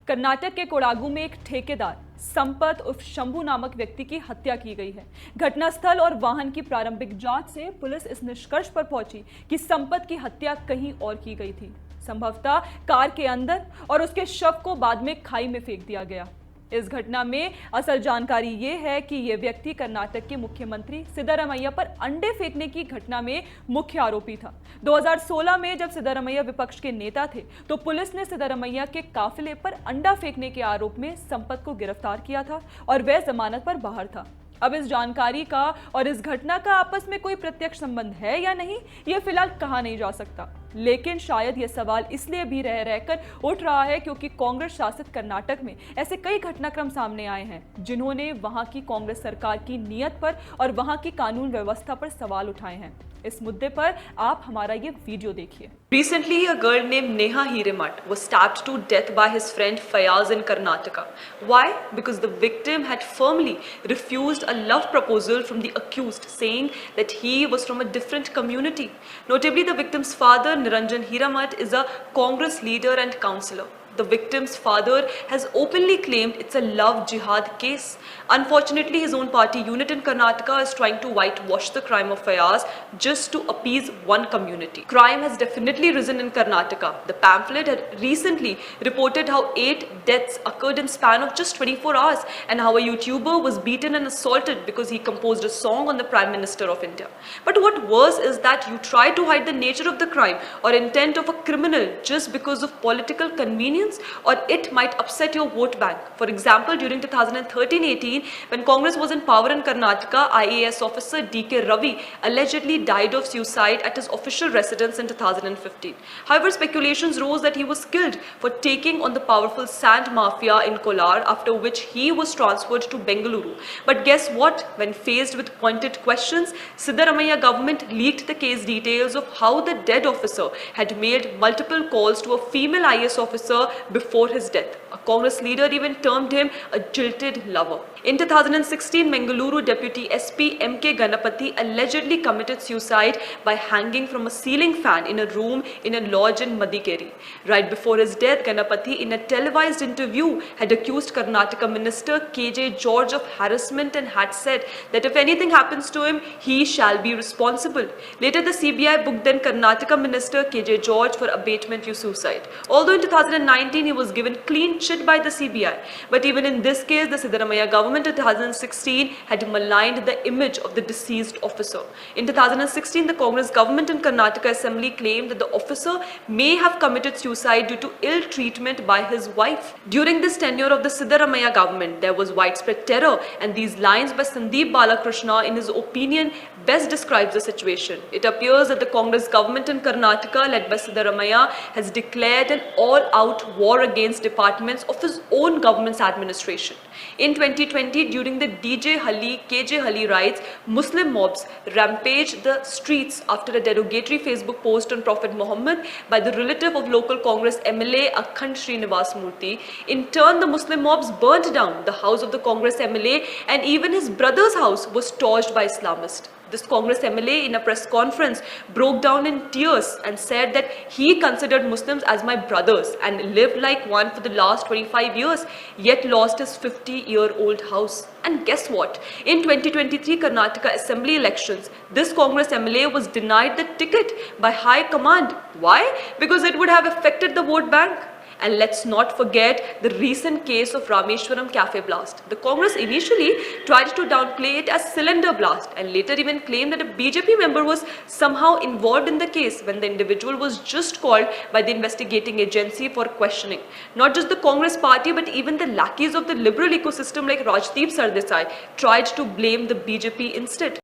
कर्नाटक के कोडागू में एक ठेकेदार संपत उर्फ शंभू नामक व्यक्ति की हत्या की गई है। घटनास्थल और वाहन की प्रारंभिक जांच से पुलिस इस निष्कर्ष पर पहुंची कि संपत की हत्या कहीं और की गई थी, संभवतः कार के अंदर, और उसके शव को बाद में खाई में फेंक दिया गया। इस घटना में असल जानकारी ये है कि यह व्यक्ति कर्नाटक के मुख्यमंत्री सिद्धारमैया पर अंडे फेंकने की घटना में मुख्य आरोपी था। 2016 में जब सिद्धारमैया विपक्ष के नेता थे तो पुलिस ने सिद्धारमैया के काफिले पर अंडा फेंकने के आरोप में संपत को गिरफ्तार किया था और वह जमानत पर बाहर था। अब इस जानकारी का और इस घटना का आपस में कोई प्रत्यक्ष संबंध है या नहीं, यह फिलहाल कहा नहीं जा सकता, लेकिन शायद यह सवाल इसलिए भी रह रहकर उठ रहा है क्योंकि कांग्रेस शासित कर्नाटक में ऐसे कई घटनाक्रम सामने आए हैं जिन्होंने वहां की कांग्रेस सरकार की नीयत पर और वहां की कानून व्यवस्था पर सवाल उठाए हैं। इस मुद्दे पर आप हमारा ये वीडियो देखिए। Recently, a girl named Neha Hiremat was stabbed to death by his friend Fayaz in Karnataka. Why? Because the victim had firmly refused a love proposal from the accused, saying that he was from a different community. Notably, the victim's father, Niranjan Hiremat, is a Congress leader and councillor. The victim's father has openly claimed it's a love jihad case. Unfortunately, his own party unit in Karnataka is trying to whitewash the crime of Fayaz just to appease one community. Crime has definitely risen in Karnataka. The pamphlet had recently reported how 8 deaths occurred in span of just 24 hours and how a YouTuber was beaten and assaulted because he composed a song on the Prime Minister of India. But what worse is that you try to hide the nature of the crime or intent of a criminal just because of political convenience, or it might upset your vote bank. For example, during 2013-18, when Congress was in power in Karnataka, IAS officer D.K. Ravi allegedly died of suicide at his official residence in 2015. However, speculations rose that he was killed for taking on the powerful sand mafia in Kolar, after which he was transferred to Bengaluru. But guess what? When faced with pointed questions, Siddaramaiah government leaked the case details of how the dead officer had made multiple calls to a female IAS officer before his death. A Congress leader even termed him a jilted lover. In 2016, Bengaluru Deputy SP M.K. Ganapathy allegedly committed suicide by hanging from a ceiling fan in a room in a lodge in Madikeri. Right before his death, Ganapathy, in a televised interview, had accused Karnataka Minister K.J. George of harassment and had said that if anything happens to him, he shall be responsible. Later, the CBI booked then Karnataka Minister K.J. George for abatement of suicide. Although in 2019 he was given clean chit by the CBI, but even in this case, the Siddaramaiah government in 2016 had maligned the image of the deceased officer. In 2016, the Congress government in Karnataka Assembly claimed that the officer may have committed suicide due to ill treatment by his wife. During this tenure of the Siddaramaiah government, there was widespread terror, and these lines by Sandeep Balakrishna, in his opinion, best describes the situation. It appears that the Congress government in Karnataka, led by Siddaramaiah, has declared an all-out war against departments of his own government's administration. In 2020, during the DJ Halli, KJ Halli riots, Muslim mobs rampaged the streets after a derogatory Facebook post on Prophet Muhammad by the relative of local Congress MLA Akhand Srinivas Murthy. In turn, the Muslim mobs burnt down the house of the Congress MLA, and even his brother's house was torched by Islamists. This Congress MLA, in a press conference, broke down in tears and said that he considered Muslims as my brothers and lived like one for the last 25 years, yet lost his 50-year-old house. And guess what? In 2023 Karnataka Assembly elections, this Congress MLA was denied the ticket by High Command. Why? Because it would have affected the vote bank. And let's not forget the recent case of Rameshwaram Cafe blast. The Congress initially tried to downplay it as cylinder blast and later even claimed that a BJP member was somehow involved in the case when the individual was just called by the investigating agency for questioning. Not just the Congress party, but even the lackeys of the liberal ecosystem like Rajdeep Sardesai tried to blame the BJP instead.